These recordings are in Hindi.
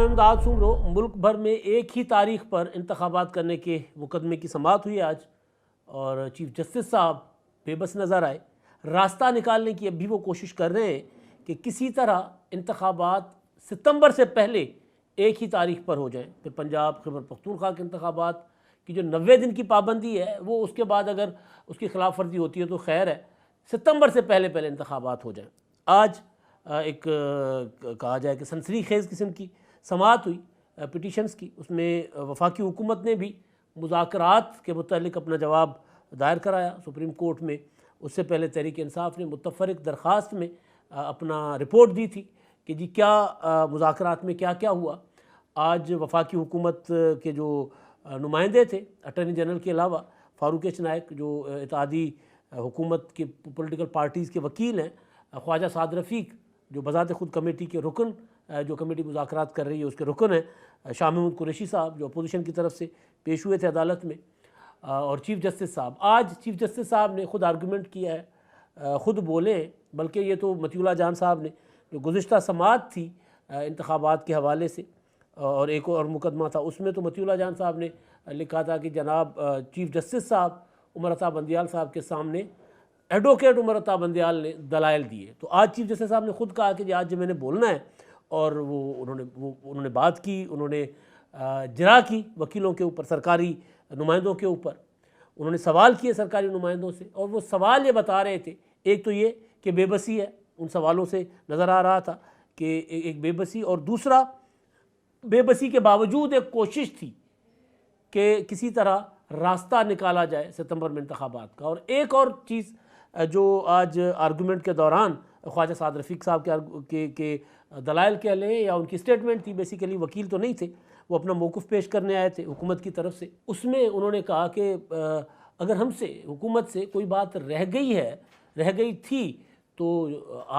मैं इमदाद सुमरो। मुल्क भर में एक ही तारीख पर इंतखाबात करने के मुकदमे की समाअत हुई आज और चीफ जस्टिस साहब बेबस नज़र आए। रास्ता निकालने की अब भी वो कोशिश कर रहे हैं कि किसी तरह इंतखाबात सितंबर से पहले एक ही तारीख पर हो जाएं। फिर पंजाब खैबर पख्तूनख्वा के इंतखाबात की जो 90 दिन की पाबंदी है वो उसके बाद अगर उसकी खिलाफ वर्जी होती है तो खैर है, सितंबर से पहले पहले इंतखाबात हो जाएं। आज एक कहा जाए कि सनसनीखेज़ किस्म की समाअत हुई पिटीशंस की। उसमें वफाकी हुकूमत ने भी मुज़ाकरात के मुतालिक अपना जवाब दायर कराया सुप्रीम कोर्ट में। उससे पहले तहरीक इंसाफ ने मुतफ़रिक़ दरख्वास्त में अपना रिपोर्ट दी थी कि जी क्या मुज़ाकरात में क्या क्या हुआ। आज वफाकी हुकूमत के जो नुमाइंदे थे अटॉर्नी जनरल के अलावा फ़ारूक नायक जो इत्तेहादी हुकूमत के पॉलिटिकल पार्टीज़ के वकील हैं, ख्वाजा साद रफ़ीक जो बज़ात ख़ुद कमेटी के रुकन जो कमेटी मुज़ाकरात कर रही है उसके रुकन है, शाह महमूद कुरैशी साहब जो अपोजिशन की तरफ से पेश हुए थे अदालत में, और चीफ जस्टिस साहब। आज चीफ जस्टिस साहब ने ख़ुद आर्गूमेंट किया है, ख़ुद बोले, बल्कि ये तो मतियुल्लाह जान साहब ने जो गुज़िश्ता समाअत थी इंतखाबात के हवाले से और एक और मुकदमा था उसमें तो मतियुल्लाह जान साहब ने लिखा था कि जनाब चीफ जस्टिस साहब उमर अता बंदियाल साहब के सामने एडवोकेट उमर अता बंदियाल ने दलाइल दिए। तो आज चीफ जस्टिस साहब ने खुद कहा कि आज मैंने बोलना है, और उन्होंने बात की, उन्होंने जरा की वकीलों के ऊपर, सरकारी नुमाइंदों के ऊपर, उन्होंने सवाल किए सरकारी नुमाइंदों से, और वो सवाल ये बता रहे थे, एक तो ये कि बेबसी है, उन सवालों से नज़र आ रहा था कि एक बेबसी, और दूसरा बेबसी के बावजूद एक कोशिश थी कि किसी तरह रास्ता निकाला जाए सितंबर में इंतखाबात का। और एक और चीज़ जो आज आर्गूमेंट के दौरान ख्वाजा साद रफ़ीक साहब के दलाइल कह लें या उनकी स्टेटमेंट थी, बेसिकली वकील तो नहीं थे, वो अपना मौक़िफ़ पेश करने आए थे हुकूमत की तरफ से। उसमें उन्होंने कहा कि अगर हमसे हुकूमत से कोई बात रह गई थी तो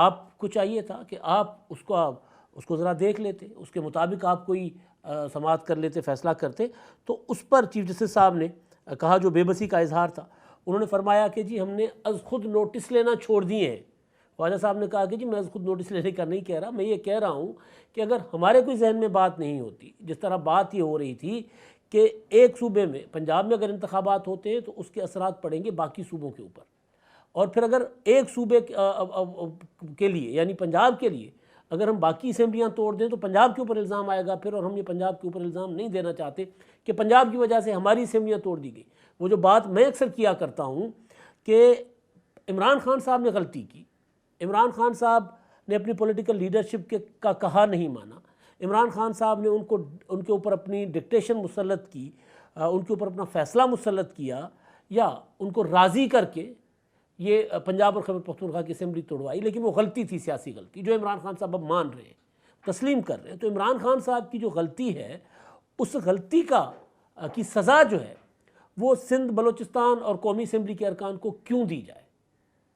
आपको चाहिए था कि आप उसको ज़रा देख लेते, उसके मुताबिक आप कोई समाअत कर लेते, फ़ैसला करते। तो उस पर चीफ जस्टिस साहब ने कहा, जो बेबसी का इजहार था, उन्होंने फरमाया कि जी हमने अज़ खुद नोटिस लेना छोड़ दिए हैं। ख्वाजा साहब ने कहा कि जी मैं अज़ खुद नोटिस लेने का नहीं कह रहा, मैं ये कह रहा हूँ कि अगर हमारे कोई जहन में बात नहीं होती, जिस तरह बात ये हो रही थी कि एक सूबे में, पंजाब में अगर इंतखाबात होते हैं तो उसके असरात पड़ेंगे बाकी सूबों के ऊपर, और फिर अगर एक सूबे के लिए यानी पंजाब के लिए अगर हम बाकी असम्बलियाँ तोड़ दें तो पंजाब के ऊपर इल्ज़ाम आएगा फिर, और हम ये पंजाब के ऊपर इल्ज़ाम नहीं देना चाहते कि पंजाब की वजह से हमारी असम्बलियाँ तोड़ दी गई। वो जो बात मैं अक्सर किया करता हूँ कि इमरान खान साहब ने गलती की, इमरान खान साहब ने अपनी पॉलिटिकल लीडरशिप का कहा नहीं माना, इमरान खान साहब ने उनके ऊपर अपनी डिक्टेशन मुसल्लत की, उनके ऊपर अपना फ़ैसला मुसल्लत किया, या उनको राज़ी करके ये पंजाब और खैबर पख्तूनख्वा की असेंबली तोड़वाई। लेकिन वो गलती थी, सियासी गलती, जो इमरान खान साहब अब मान रहे हैं, तस्लीम कर रहे हैं। तो इमरान खान साहब की जो गलती है, उस गलती की सज़ा जो है वो सिंध बलोचिस्तान और कौमी असेंबली के अरकान को क्यों दी जाए,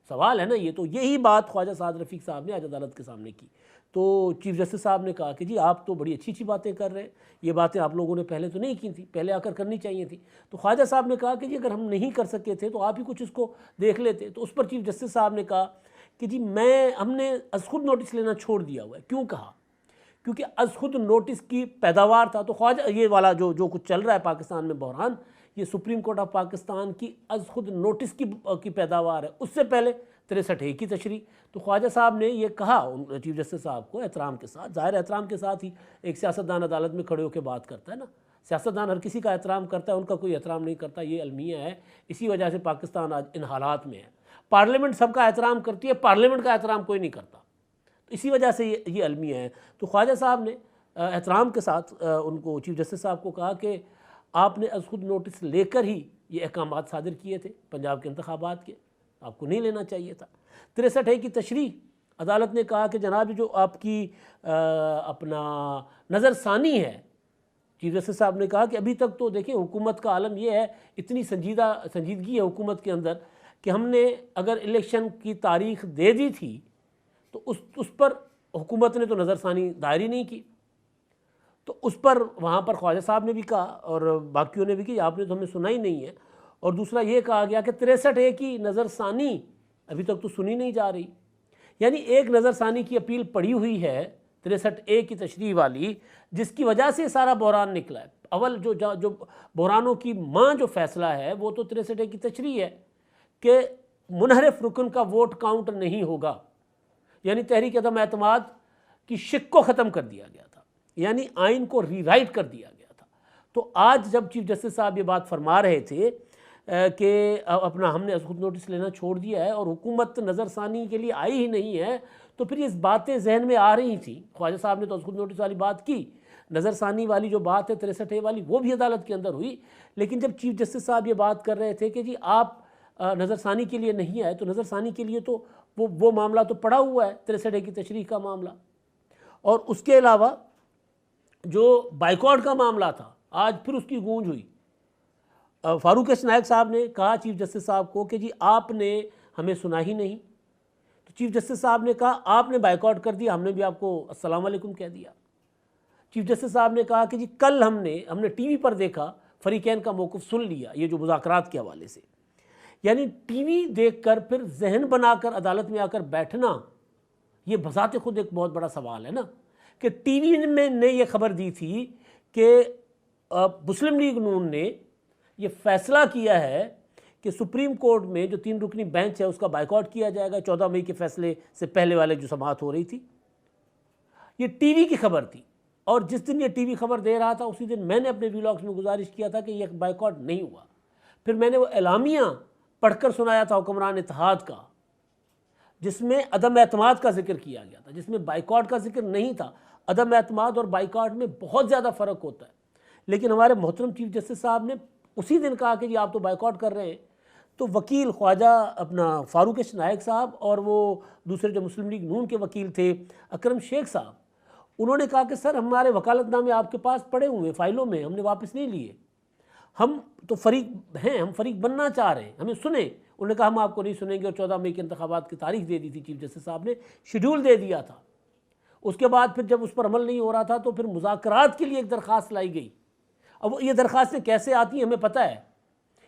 सवाल है ना ये। तो यही बात ख्वाजा साद रफ़ीक साहब ने आज अदालत के सामने की। तो चीफ जस्टिस साहब ने कहा कि जी आप तो बड़ी अच्छी अच्छी बातें कर रहे हैं, ये बातें आप लोगों ने पहले तो नहीं की थी, पहले आकर करनी चाहिए थी। तो ख्वाजा साहब ने कहा कि जी अगर हम नहीं कर सके थे तो आप ही कुछ इसको देख लेते। तो उस पर चीफ जस्टिस साहब ने कहा कि जी हमने अज़ खुद नोटिस लेना छोड़ दिया हुआ है। क्यों कहा? क्योंकि अज़ खुद नोटिस की पैदावार था। तो ख्वाजा ये वाला जो कुछ चल रहा है पाकिस्तान में बहरान, ये सुप्रीम कोर्ट ऑफ पाकिस्तान की अज़ खुद नोटिस की पैदावार है। उससे पहले 63A की तशरीह। तो ख्वाजा साहब ने ये कहा चीफ जस्टिस साहब को एहतराम के साथ, ज़ाहिर एहतराम के साथ ही एक सियासतदान अदालत में खड़े होकर बात करता है ना। सियासतदान हर किसी का एहतराम करता है, उनका कोई एहतराम नहीं करता, ये अलमिया है। इसी वजह से पाकिस्तान आज इन हालात में है। पार्लियामेंट सबका एहतराम करती है, पार्लियामेंट का एहतराम कोई नहीं करता। तो इसी वजह से ये अलमिया है। तो ख्वाजा साहब ने एहतराम के साथ उनको, चीफ जस्टिस साहब को कहा कि आपने अज़ खुद नोटिस लेकर ही ये अहकामात सादिर किए थे पंजाब के इंतखाबात के, आपको नहीं लेना चाहिए था। 63A की तशरीह अदालत ने कहा कि जनाब जो आपकी अपना नज़रसानी है, चीफ जस्टिस साहब ने कहा कि अभी तक तो देखिए हुकूमत का आलम यह है, इतनी संजीदगी है हुकूमत के अंदर कि हमने अगर इलेक्शन की तारीख दे दी थी तो उस पर हुकूमत ने तो नज़रसानी दायर ही नहीं की। तो उस पर वहाँ पर ख्वाजा साहब ने भी कहा और बाकियों ने भी कि आपने तो हमें सुना ही नहीं है। और दूसरा ये कहा गया कि 63A की नज़रसानी अभी तक तो सुनी नहीं जा रही। यानी एक नज़रसानी की अपील पड़ी हुई है 63A की तशरीह वाली, जिसकी वजह से सारा बहरान निकला है। अव्वल जो बहरानों की माँ जो फैसला है वो तो 63A की तशरीह है कि मुनहरिफ रुकन का वोट काउंट नहीं होगा, यानी तहरीक अदम एतमाद की शिक को ख़त्म कर दिया गया था, यानी आइन को रीराइट कर दिया गया था। तो आज जब चीफ जस्टिस साहब ये बात फरमा रहे थे कि अपना हमने खुद नोटिस लेना छोड़ दिया है और हुकूमत नज़रसानी के लिए आई ही नहीं है, तो फिर ये बातें जहन में आ रही थी। ख्वाजा साहब ने तो खुद नोटिस वाली बात की, नज़रसानी वाली जो बात है 63A वाली वो भी अदालत के अंदर हुई, लेकिन जब चीफ जस्टिस साहब ये बात कर रहे थे कि जी आप नज़रसानी के लिए नहीं आए, तो नज़रसानी के लिए तो वो मामला तो पड़ा हुआ है 63A की तशरीह का मामला। और उसके अलावा जो बाइकॉट का मामला था, आज फिर उसकी गूंज हुई। फारूक नायक साहब ने कहा चीफ जस्टिस साहब को कि जी आपने हमें सुना ही नहीं। तो चीफ जस्टिस साहब ने कहा आपने बाइकॉट कर दिया, हमने भी आपको अस्सलाम वालेकुम कह दिया। चीफ जस्टिस साहब ने कहा कि जी कल हमने टीवी पर देखा, फरीकैन का मौक़िफ़ सुन लिया, ये जो मुज़ाकरात के हवाले से। यानी टीवी देखकर फिर जहन बनाकर अदालत में आकर बैठना, ये बज़ाते खुद एक बहुत बड़ा सवाल है ना, कि टीवी में ने ये खबर दी थी कि मुस्लिम लीग नून ने ये फैसला किया है कि सुप्रीम कोर्ट में जो 3 रुकनी बेंच है उसका बाइकआउट किया जाएगा 14 मई के फैसले से पहले वाले जो समाअत हो रही थी। ये टीवी की खबर थी, और जिस दिन ये टीवी खबर दे रहा था उसी दिन मैंने अपने व्लॉग्स में गुजारिश किया था कि यह बाइकआउट नहीं हुआ। फिर मैंने वो एलामिया पढ़कर सुनाया था हुक्मरान इत्तेहाद का, जिसमें अदम एतमाद का जिक्र किया गया था, जिसमें बाइकआउट का जिक्र नहीं था। अदम एतमाद और बाइकआउट में बहुत ज़्यादा फ़र्क होता है, लेकिन हमारे मोहतरम चीफ जस्टिस साहब ने उसी दिन कहा कि जी आप तो बाइकआउट कर रहे हैं। तो वकील ख्वाजा अपना फारूक नायक साहब और वो दूसरे जो मुस्लिम लीग नून के वकील थे अकरम शेख साहब, उन्होंने कहा कि सर हमारे वकालतनामे आपके पास पड़े हुए फाइलों में, हमने वापस नहीं लिए, हम तो फरीक हैं, हम फरीक बनना चाह रहे हैं, हमें सुने। उन्होंने कहा हम आपको नहीं सुनेंगे, और 14 मई के इंतखाबात की तारीख दे दी थी चीफ जस्टिस साहब ने, शेड्यूल दे दिया था। उसके बाद फिर जब उस पर अमल नहीं हो रहा था तो फिर मुज़ाकरात के लिए एक दरख्वास्त लाई गई। अब ये दरख्वास्तें कैसे आती हैं हमें पता है,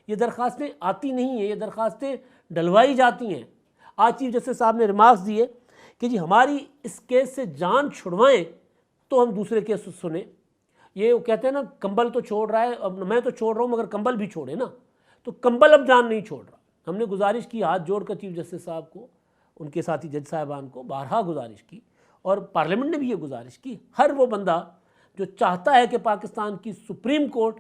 ये दरख्वास्तें आती नहीं हैं, ये दरख्वास्तें डलवाई जाती हैं। आज चीफ जस्टिस साहब ने रिमार्क्स दिए कि जी हमारी इस केस से जान छुड़वाएं तो हम दूसरे केस सुने। ये वो कहते हैं ना, कंबल तो छोड़ रहा है, अब मैं तो छोड़ रहा हूँ मगर कंबल भी छोड़े ना, तो कंबल अब जान नहीं छोड़ रहा। हमने गुजारिश की हाथ जोड़कर चीफ जस्टिस साहब को, उनके साथी जज साहिबान को बारहा गुजारिश की, और पार्लियामेंट ने भी ये गुजारिश की, हर वो बंदा जो चाहता है कि पाकिस्तान की सुप्रीम कोर्ट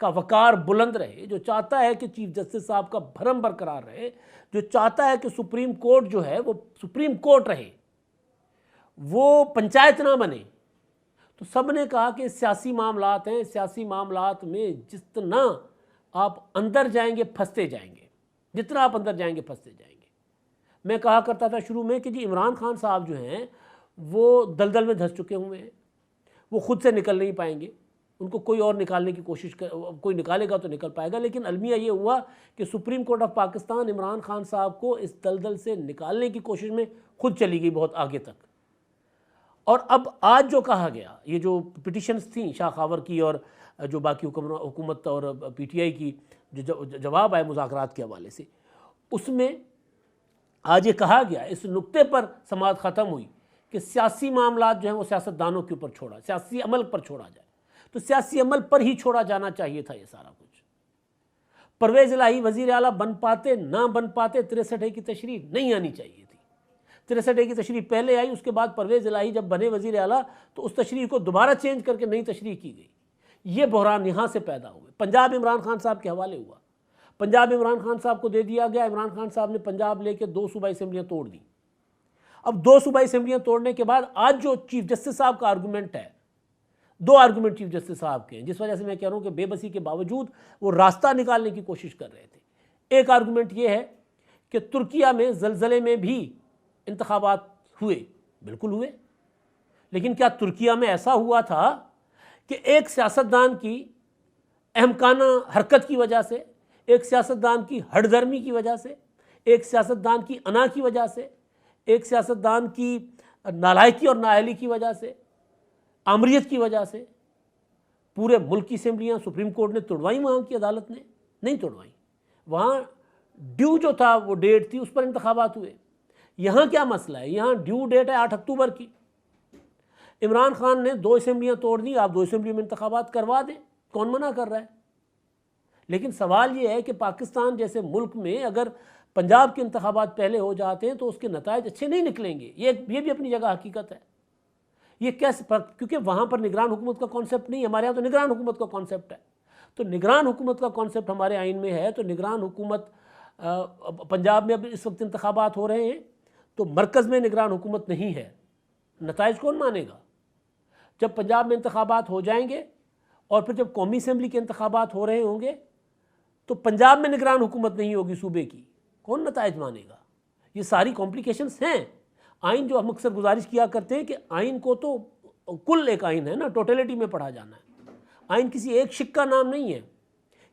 का वकार बुलंद रहे, जो चाहता है कि चीफ जस्टिस साहब का भरम बरकरार रहे, जो चाहता है कि सुप्रीम कोर्ट जो है वो सुप्रीम कोर्ट रहे, वो पंचायत ना बने, तो सब ने कहा कि सियासी मामलात हैं, सियासी मामलात में जितना आप अंदर जाएंगे फंसते जाएंगे, जितना आप अंदर जाएंगे फंसते जाएंगे। मैं कहा करता था शुरू में कि जी इमरान खान साहब जो हैं वो दलदल में धंस चुके हुए हैं, वो खुद से निकल नहीं पाएंगे, उनको कोई और निकालने की कोशिश कर, कोई निकालेगा तो निकल पाएगा। लेकिन अलमिया ये हुआ कि supreme court of Pakistan Imran Khan साहब को इस दलदल से निकालने की कोशिश में खुद चली गई बहुत आगे तक। और अब आज जो कहा गया, ये जो पिटिशन्स थी शाह खावर की और जो बाकी हुकूमत और PTI की जो जवाब आए मुज़ाकरात के हवाले से, उसमें आज ये कहा गया, इस नुक्ते पर समाअत ख़त्म हुई कि सियासी मामलात जो हैं वो सियासतदानों के ऊपर छोड़ा, सियासी अमल पर छोड़ा जाए। तो सियासी अमल पर ही छोड़ा जाना चाहिए था ये सारा कुछ। परवेज़ इलाही वज़ीर आला बन पाते ना बन पाते 63A की तशरीह नहीं आनी चाहिए थी। 63A की तशरीह पहले आई, उसके बाद परवेज़ इलाही जब बने वज़ीर आला तो उस तशरीह को दोबारा चेंज करके नई तशरीह की गई। ये बहरान यहाँ से पैदा हुए। पंजाब इमरान खान साहब के हवाले हुआ, पंजाब इमरान खान साहब को दे दिया गया, इमरान खान साहब ने पंजाब लेके 2 सूबाई असेंबलियाँ तोड़ दी। अब 2 सूबाई असेंबलियाँ तोड़ने के बाद आज जो चीफ जस्टिस साहब का आर्गूमेंट है, 2 आर्गूमेंट चीफ जस्टिस साहब के हैं, जिस वजह से मैं कह रहा हूँ कि बेबसी के बावजूद वो रास्ता निकालने की कोशिश कर रहे थे। एक आर्गूमेंट ये है कि तुर्किया में ज़लज़ले में भी इंतखाबात हुए, बिल्कुल हुए, लेकिन क्या तुर्किया में ऐसा हुआ था कि एक सियासतदान की अहमकाना हरकत की वजह से, एक सियासतदान की हठधर्मी की वजह से, एक सियासतदान की अना की वजह से, एक सियासतदान की नालायकी और नाअहली की वजह से, आमरीत की वजह से पूरे मुल्क की असेंबलियाँ सुप्रीम कोर्ट ने तोड़वाई, वहाँ की अदालत ने नहीं तोड़वाई। वहाँ ड्यू जो था वो डेट थी, उस पर इंतखाबात हुए। यहाँ क्या मसला है, यहाँ ड्यू डेट है 8 अक्टूबर की, इमरान खान ने 2 असेंबलियाँ तोड़ दी, आप 2 असेंबली में इंतखाबात करवा दें, कौन मना कर रहा है? लेकिन सवाल ये है कि पाकिस्तान जैसे मुल्क में अगर पंजाब के इंतखाबात पहले हो जाते हैं तो उसके नताइज अच्छे नहीं निकलेंगे। ये भी अपनी जगह हकीकत है। ये कैसे, क्योंकि वहाँ पर निगरान हुकूमत का कॉन्सेप्ट नहीं है, हमारे यहाँ तो निगरान हुकूमत का कॉन्सेप्ट है। तो निगरान हुकूमत का कॉन्सेप्ट हमारे आइन में है, तो निगरान हुकूमत पंजाब में अब इस वक्त इंतखाबात हो रहे हैं, तो मरकज़ में निगरान हुकूमत नहीं है, नताइज कौन मानेगा? जब पंजाब में इंतखाबात हो जाएंगे और फिर जब कौमी असम्बली के इंतखाबात हो रहे होंगे तो पंजाब में निगरान हुकूमत नहीं होगी सूबे की, कौन नताइज मानेगा? ये सारी कॉम्प्लिकेशंस हैं। आइन जो हम अक्सर गुजारिश किया करते हैं कि आइन को तो कुल एक आइन है ना, टोटलिटी में पढ़ा जाना है। आइन किसी एक शिक का नाम नहीं है।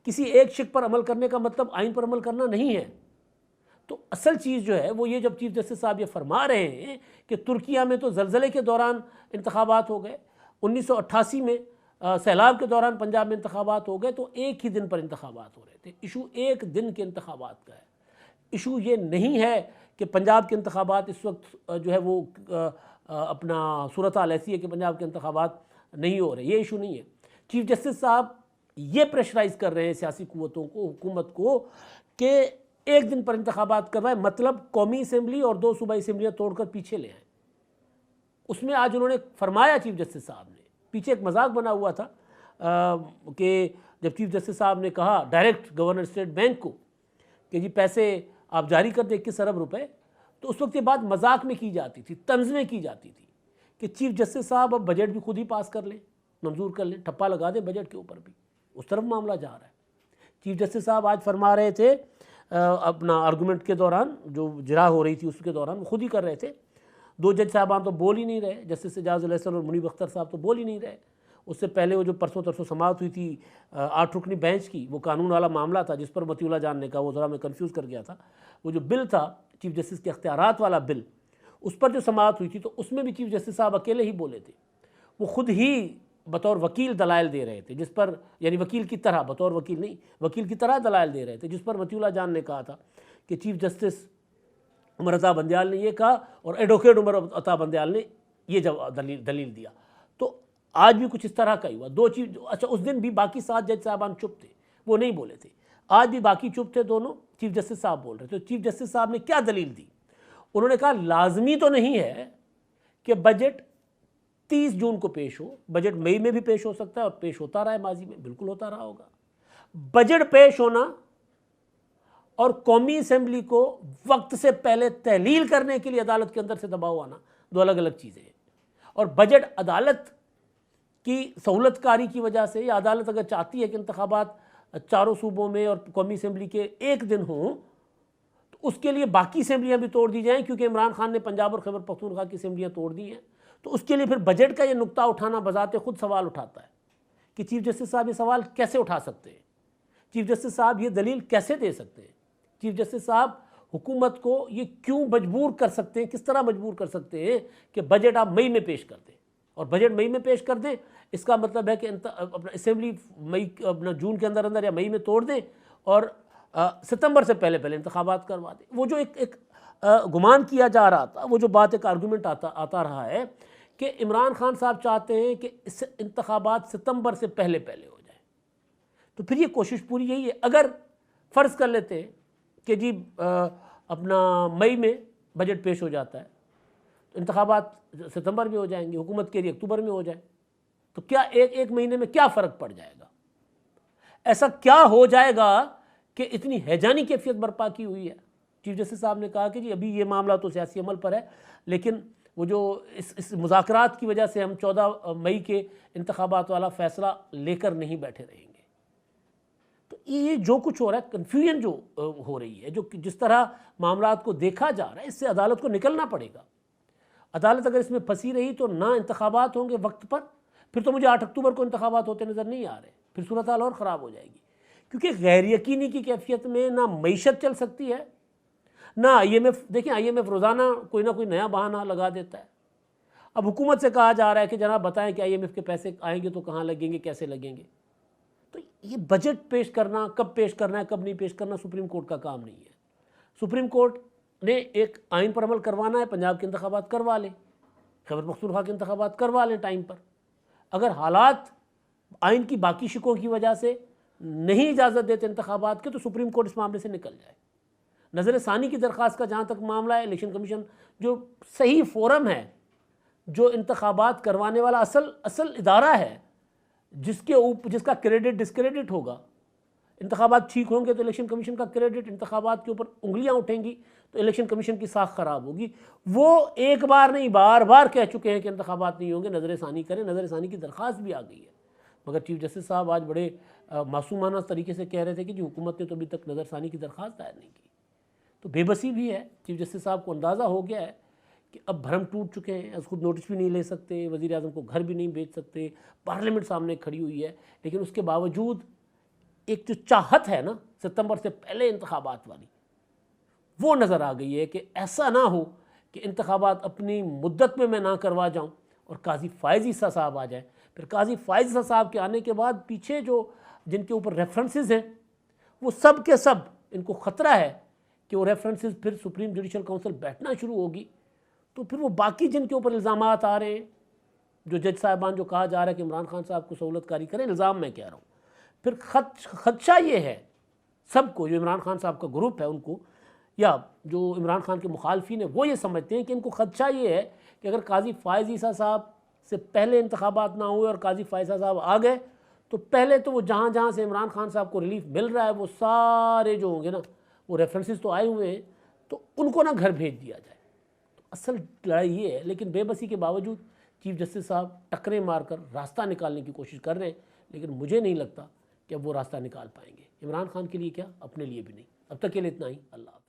किसी एक शिक पर अमल करने का मतलब आइन पर अमल करना नहीं है। तो असल चीज़ जो है वो ये, जब चीफ जस्टिस साहब ये फरमा रहे हैं कि तुर्किया में तो ज़लज़ले के दौरान इंतखाबात हो गए, 1988 में सैलाब के दौरान पंजाब में इंतखाबात हो गए, तो एक ही दिन पर इंतखाबात हो रहे थे। इशू एक दिन के इंतखाबात का है। इशू ये नहीं है कि पंजाब के इंतखाबात इस वक्त जो है वो अपना सूरत हाल ऐसी है कि पंजाब के इंतखाबात नहीं हो रहे, ये इशू नहीं है। चीफ जस्टिस साहब ये प्रेशराइज़ कर रहे हैं सियासी क़ुव्वतों को, हुकूमत को, कि एक दिन पर इंतखाबात करवाए, मतलब कौमी असम्बली और 2 सूबाई असम्बलियाँ तोड़कर पीछे ले आए। उसमें आज उन्होंने फरमाया, चीफ जस्टिस साहब ने, पीछे एक मजाक बना हुआ था कि जब चीफ जस्टिस साहब ने कहा डायरेक्ट गवर्नर स्टेट बैंक को कि जी पैसे आप जारी कर दें 21 अरब रुपए, तो उस वक्त ये बात मजाक में की जाती थी, तंज में की जाती थी कि चीफ जस्टिस साहब अब बजट भी खुद ही पास कर लें, मंजूर कर लें, ठप्पा लगा दें बजट के ऊपर भी। उस तरफ मामला जा रहा है। चीफ जस्टिस साहब आज फरमा रहे थे अपना आर्गूमेंट के दौरान, जो जिरा हो रही थी उसके दौरान वो खुद ही कर रहे थे। 2 जज साहबान तो बोल ही नहीं रहे, जस्टिस एजाज अल हसन और मुनीब अख्तर साहब तो बोल ही नहीं रहे। उससे पहले वो जो परसों तरसों समाअत हुई थी 8 रुकनी बेंच की, वो कानून वाला मामला था जिस पर मतीउल्लाह जान ने कहा, वो ज़रा मैं कन्फ्यूज़ कर गया था, वो जो बिल था चीफ जस्टिस के अख्तियारात वाला बिल, उस पर जो समाअत हुई थी तो उसमें भी चीफ जस्टिस साहब अकेले ही बोले थे। वो खुद ही बतौर वकील दलाइल दे रहे थे, जिस पर, यानी वकील की तरह, बतौर वकील नहीं, वकील की तरह दलाइल दे रहे थे, जिस पर मतीउल्लाह जान ने कहा था कि चीफ जस्टिस उमर अता बंदयाल ने ये कहा और एडवोकेट उमर अता बंदयाल ने ये जवाब दलील दिया। तो आज भी कुछ इस तरह का ही हुआ। 2 चीफ, अच्छा उस दिन भी बाकी 7 जज साहबान चुप थे, वो नहीं बोले थे। आज भी बाकी चुप थे दोनों, चीफ जस्टिस साहब बोल रहे थे। तो चीफ जस्टिस साहब ने क्या दलील दी? उन्होंने कहा लाजमी तो नहीं है कि बजट 30 जून को पेश हो, बजट मई में भी पेश हो सकता है और पेश होता रहा है, माजी में बिल्कुल होता रहा होगा। बजट पेश होना और कौमी असम्बली को वक्त से पहले तहलील करने के लिए अदालत के अंदर से दबाव आना, 2 अलग अलग चीज़ें हैं। और बजट अदालत की सहूलतकारी की वजह से, या अदालत अगर चाहती है कि इंतखाबात 4 सूबों में और कौमी असम्बली के एक दिन हों, तो उसके लिए बाकी असम्बलियाँ भी तोड़ दी जाएँ, क्योंकि इमरान खान ने पंजाब और खैबर पख्तूनख्वा की असम्बलियाँ तोड़ दी हैं। तो उसके लिए फिर बजट का ये नुक्ता उठाना बजाते खुद सवाल उठाता है कि चीफ जस्टिस साहब ये सवाल कैसे उठा सकते हैं, चीफ जस्टिस साहब ये दलील कैसे दे सकते हैं, चीफ जस्टिस साहब हुकूमत को ये क्यों मजबूर कर सकते हैं, किस तरह मजबूर कर सकते हैं कि बजट आप मई में पेश कर दें। और बजट मई में पेश कर दें, इसका मतलब है कि अपना असेंबली मई, अपना जून के अंदर अंदर या मई में तोड़ दें और सितंबर से पहले पहले इंतखाबात करवा दें। वो जो एक गुमान किया जा रहा था, वो जो बात, एक आर्गूमेंट आता रहा है कि इमरान खान साहब चाहते हैं कि इस इंतखाबात सितंबर से पहले पहले हो जाए। तो फिर ये कोशिश पूरी यही है। अगर फ़र्ज़ कर लेते हैं कि जी अपना मई में बजट पेश हो जाता है, तो इंतखाबात सितंबर में हो जाएंगे, हुकूमत के लिए अक्टूबर में हो जाए, तो क्या एक महीने में क्या फ़र्क पड़ जाएगा? ऐसा क्या हो जाएगा कि इतनी हैजानी कैफियत बर्पा की हुई है? चीफ जस्टिस साहब ने कहा कि जी अभी ये मामला तो सियासी अमल पर है, लेकिन वो जो इस मुज़ाकरात की वजह से हम 14 मई के इंतखाबात वाला फ़ैसला लेकर नहीं बैठे रहेंगे। तो ये जो कुछ हो रहा है, कन्फ्यूजन जो हो रही है, जो जिस तरह मामलात को देखा जा रहा है, इससे अदालत को निकलना पड़ेगा। अदालत अगर इसमें फंसी रही तो ना इंतखाबात होंगे वक्त पर, फिर तो मुझे 8 अक्टूबर को इंतखाबात होते नज़र नहीं आ रहे, फिर सूरत हाल और ख़राब हो जाएगी। क्योंकि गैर यकीनी की कैफियत में ना मईशत चल सकती है, ना IMF। देखिए IMF रोज़ाना कोई ना कोई नया बहाना लगा देता है। अब हुकूमत से कहा जा रहा है कि जनाब बताएं कि IMF के पैसे आएंगे तो कहाँ लगेंगे, कैसे लगेंगे। तो ये बजट पेश करना, कब पेश करना है कब नहीं पेश करना, सुप्रीम कोर्ट का काम नहीं है। सुप्रीम कोर्ट ने एक आइन पर अमल करवाना है, पंजाब के इंतखाबात करवा ले। खैबर पख्तूनख्वा के इंतखाबात करवा लें टाइम पर। अगर हालात आइन की बाकी शिकों की वजह से नहीं इजाज़त देते इंतखाबात के, तो सुप्रीम कोर्ट इस मामले से निकल जाए। नज़र सानी की दरख्वास्त का जहाँ तक मामला है, इलेक्शन कमीशन जो सही फोरम है, जो इंतखाबात करवाने वाला असल इदारा है, जिसका क्रेडिट डिस्क्रेडिट होगा। इंतखाबात ठीक होंगे तो इलेक्शन कमीशन का क्रेडिट, इंतखाबात के ऊपर उंगलियां उठेंगी तो इलेक्शन कमीशन की साख खराब होगी। वो एक बार नहीं बार बार कह चुके हैं कि इंतखाबात नहीं होंगे, नज़र सानी करें। नज़र सानी की दरख्वास्त भी आ गई है, मगर चीफ जस्टिस साहब आज बड़े मासूमाना तरीके से कह रहे थे कि जी हुकूमत ने तो अभी तक नज़र सानी की दरख्वास्त दायर नहीं की। तो बेबसी भी है। चीफ जस्टिस साहब को अंदाज़ा हो गया है कि अब भरम टूट चुके हैं, खुद नोटिस भी नहीं ले सकते, वज़ीर आज़म को घर भी नहीं भेज सकते, पार्लियामेंट सामने खड़ी हुई है। लेकिन उसके बावजूद एक जो चाहत है ना सितंबर से पहले इंतखाबात वाली, वो नज़र आ गई है कि ऐसा ना हो कि इंतखाबात अपनी मुद्दत में मैं ना करवा जाऊं और काजी फ़ायज़ ईसा साहब आ जाए। फिर काजी फ़ायज़ ईसा साहब के आने के बाद पीछे जो जिनके ऊपर रेफरेंसेस हैं, वो सब के सब इनको ख़तरा है कि वो रेफरेंसेस फिर सुप्रीम जुडिशल काउंसिल बैठना शुरू होगी, तो फिर वो बाकी जिनके ऊपर इल्ज़ामात आ रहे हैं, जो जज साहिबान जो कहा जा रहा है कि इमरान खान साहब को सहूलतकारी करें, इल्ज़ाम मैं कह रहा हूँ, फिर खदशा ये है सबको, जो इमरान खान साहब का ग्रुप है उनको, या जो इमरान खान के मुखालफिन है, वो ये समझते हैं कि इनको खदशा ये है कि अगर काजी फ़ायज़ ईसा साहब से पहले इंतखाबात ना हुए और काजी फ़ायज़ ईसा साहब आ गए, तो पहले तो वो जहाँ जहाँ से इमरान खान साहब को रिलीफ मिल रहा है, वो सारे जो होंगे ना, वो रेफरेंसेस तो आए हुए हैं, तो उनको ना घर भेज दिया जाए। तो असल लड़ाई ये है। लेकिन बेबसी के बावजूद चीफ जस्टिस साहब टकरे मारकर रास्ता निकालने की कोशिश कर रहे हैं, लेकिन मुझे नहीं लगता कि अब वो रास्ता निकाल पाएंगे। इमरान खान के लिए क्या, अपने लिए भी नहीं। अब तक के लिए इतना ही। अल्लाह।